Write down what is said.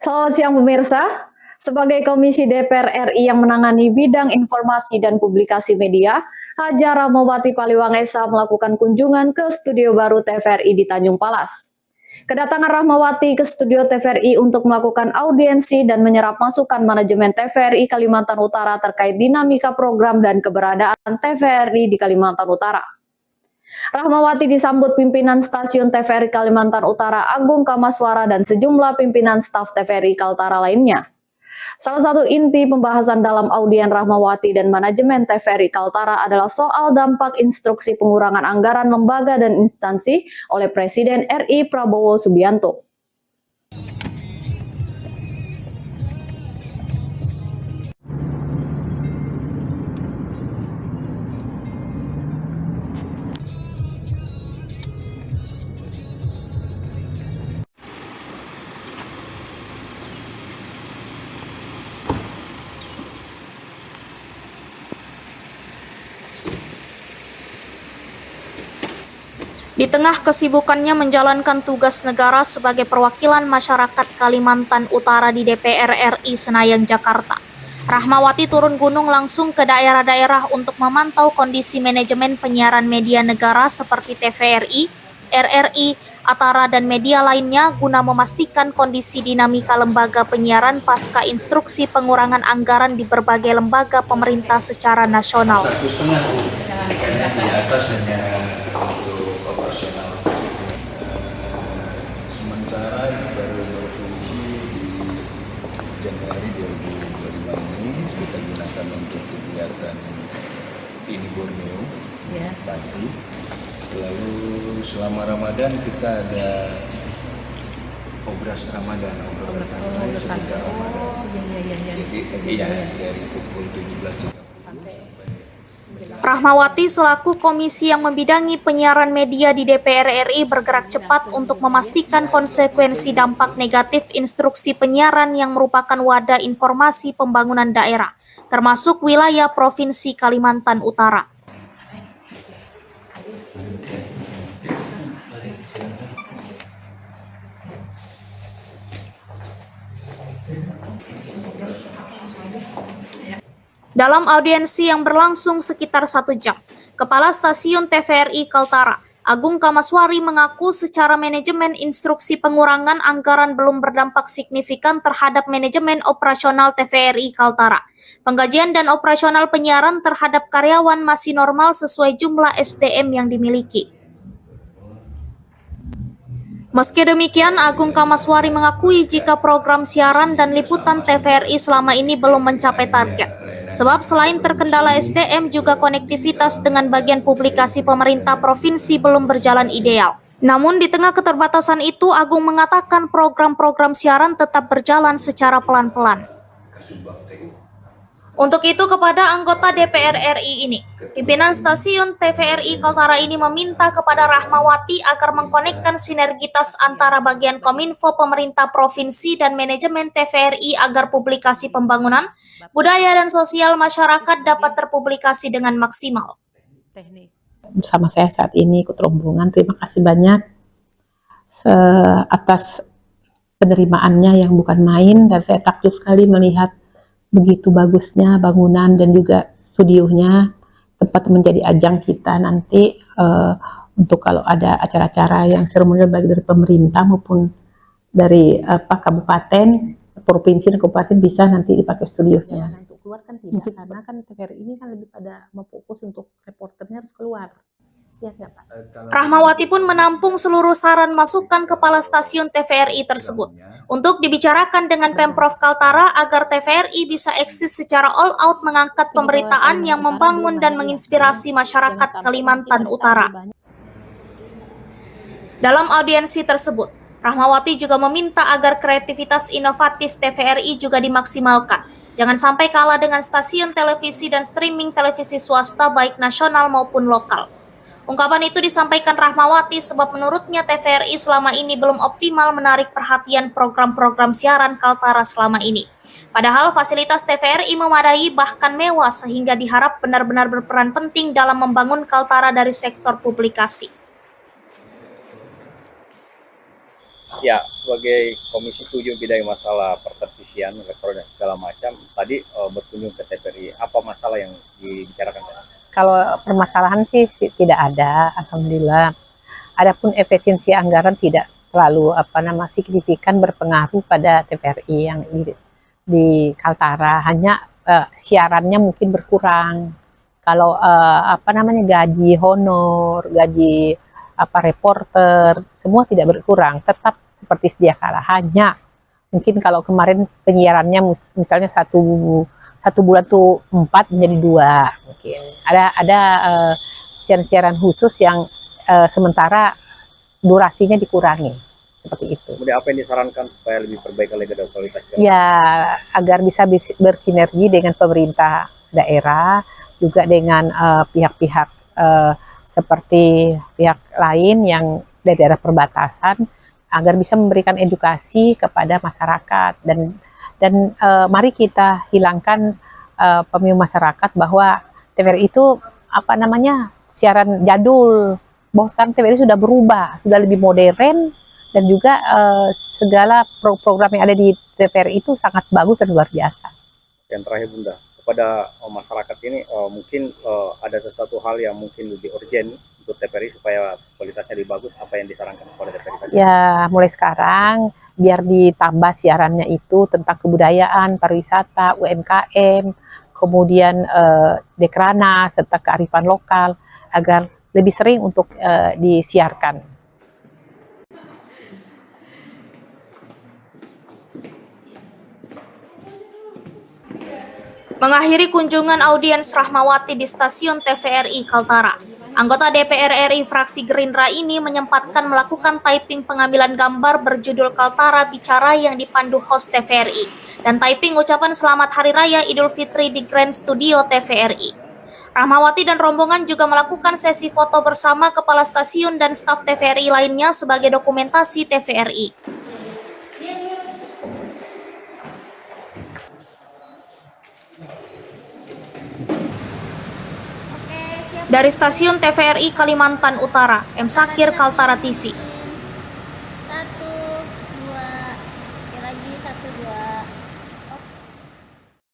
Selamat siang pemirsa. Sebagai Komisi DPR RI yang menangani bidang informasi dan publikasi media, Haja Rahmawati Paliwang Esa melakukan kunjungan ke studio baru TVRI di Tanjung Palas. Kedatangan Rahmawati ke studio TVRI untuk melakukan audiensi dan menyerap masukan manajemen TVRI Kalimantan Utara terkait dinamika program dan keberadaan TVRI di Kalimantan Utara. Rahmawati disambut pimpinan stasiun TVRI Kalimantan Utara Agung Kamaswara dan sejumlah pimpinan staf TVRI Kaltara lainnya. Salah satu inti pembahasan dalam audien Rahmawati dan manajemen TVRI Kaltara adalah soal dampak instruksi pengurangan anggaran lembaga dan instansi oleh Presiden RI Prabowo Subianto. Di tengah kesibukannya menjalankan tugas negara sebagai perwakilan masyarakat Kalimantan Utara di DPR RI Senayan, Jakarta, Rahmawati turun gunung langsung ke daerah-daerah untuk memantau kondisi manajemen penyiaran media negara seperti TVRI, RRI, Atara, dan media lainnya guna memastikan kondisi dinamika lembaga penyiaran pasca instruksi pengurangan anggaran di berbagai lembaga pemerintah secara nasional. Di atas hanya untuk operasional. Sementara itu baru berfungsi di Januari 2025 ini kita gunakan untuk kegiatan ini Borneo tadi. Lalu selama Ramadan kita ada obras Ramadan, Iya, dari pukul 17.30 sampai Rahmawati selaku komisi yang membidangi penyiaran media di DPR RI bergerak cepat untuk memastikan konsekuensi dampak negatif instruksi penyiaran yang merupakan wadah informasi pembangunan daerah, termasuk wilayah Provinsi Kalimantan Utara. Dalam audiensi yang berlangsung sekitar 1 jam, Kepala Stasiun TVRI Kaltara, Agung Kamaswari mengaku secara manajemen instruksi pengurangan anggaran belum berdampak signifikan terhadap manajemen operasional TVRI Kaltara. Penggajian dan operasional penyiaran terhadap karyawan masih normal sesuai jumlah SDM yang dimiliki. Meski demikian, Agung Kamaswari mengakui jika program siaran dan liputan TVRI selama ini belum mencapai target. Sebab selain terkendala SDM, juga konektivitas dengan bagian publikasi pemerintah provinsi belum berjalan ideal. Namun di tengah keterbatasan itu, Agung mengatakan program-program siaran tetap berjalan secara pelan-pelan. Untuk itu, kepada anggota DPR RI ini, pimpinan stasiun TVRI Kaltara ini meminta kepada Rahmawati agar mengkonekkan sinergitas antara bagian Kominfo pemerintah provinsi dan manajemen TVRI agar publikasi pembangunan, budaya dan sosial masyarakat dapat terpublikasi dengan maksimal. Bersama saya saat ini ikut rombongan, terima kasih banyak atas penerimaannya yang bukan main, dan saya takjub sekali melihat begitu bagusnya bangunan dan juga studionya, tempat menjadi ajang kita nanti untuk kalau ada acara-acara yang seremonial baik dari pemerintah maupun dari kabupaten, provinsi dan kabupaten bisa nanti dipakai studionya. Untuk keluar kan tidak, karena kan TVRI ini kan lebih pada memfokus untuk reporternya harus keluar. Ya, Rahmawati pun menampung seluruh saran masukan kepala stasiun TVRI tersebut untuk dibicarakan dengan Pemprov Kaltara agar TVRI bisa eksis secara all out mengangkat pemberitaan yang membangun dan menginspirasi masyarakat Kalimantan Utara. Dalam audiensi tersebut, Rahmawati juga meminta agar kreativitas inovatif TVRI juga dimaksimalkan. Jangan sampai kalah dengan stasiun televisi dan streaming televisi swasta baik nasional maupun lokal. Ungkapan itu disampaikan Rahmawati sebab menurutnya TVRI selama ini belum optimal menarik perhatian program-program siaran Kaltara selama ini. Padahal fasilitas TVRI memadai bahkan mewah sehingga diharap benar-benar berperan penting dalam membangun Kaltara dari sektor publikasi. Ya, sebagai Komisi 7 bidang masalah pertelevisian, elektronik segala macam, tadi berkunjung ke TVRI. Apa masalah yang dibicarakan? Kalau permasalahan sih tidak ada, alhamdulillah. Adapun efisiensi anggaran tidak terlalu signifikan berpengaruh pada TVRI yang di Kaltara. Hanya siarannya mungkin berkurang. Kalau gaji honor, gaji reporter, semua tidak berkurang, tetap seperti sedia kala. Hanya mungkin kalau kemarin penyiarannya misalnya satu bulan tuh 4 menjadi 2, mungkin ada siaran-siaran khusus yang sementara durasinya dikurangi seperti itu. Kemudian apa yang disarankan supaya lebih perbaikan lagi dari kualitasnya? Ya, agar bisa bersinergi dengan pemerintah daerah, juga dengan pihak-pihak seperti pihak lain yang dari daerah perbatasan, agar bisa memberikan edukasi kepada masyarakat dan mari kita hilangkan pemiu masyarakat bahwa TVRI itu siaran jadul. Bahwa sekarang TVRI sudah berubah, sudah lebih modern, dan juga segala program yang ada di TVRI itu sangat bagus dan luar biasa. Yang terakhir Bunda, kepada masyarakat ini mungkin ada sesuatu hal yang mungkin lebih urgent untuk TVRI supaya kualitasnya lebih bagus, apa yang disarankan kepada TVRI? Ya, mulai sekarang biar ditambah siarannya itu tentang kebudayaan, pariwisata, UMKM, kemudian Dekrana serta kearifan lokal, agar lebih sering untuk disiarkan. Mengakhiri kunjungan audiens Rahmawati di stasiun TVRI Kaltara, anggota DPR RI fraksi Gerindra ini menyempatkan melakukan typing pengambilan gambar berjudul Kaltara Bicara yang dipandu host TVRI dan typing ucapan Selamat Hari Raya Idul Fitri di Grand Studio TVRI. Rahmawati dan rombongan juga melakukan sesi foto bersama kepala stasiun dan staf TVRI lainnya sebagai dokumentasi TVRI. Dari stasiun TVRI Kalimantan Utara, M. Sakir, Kaltara TV.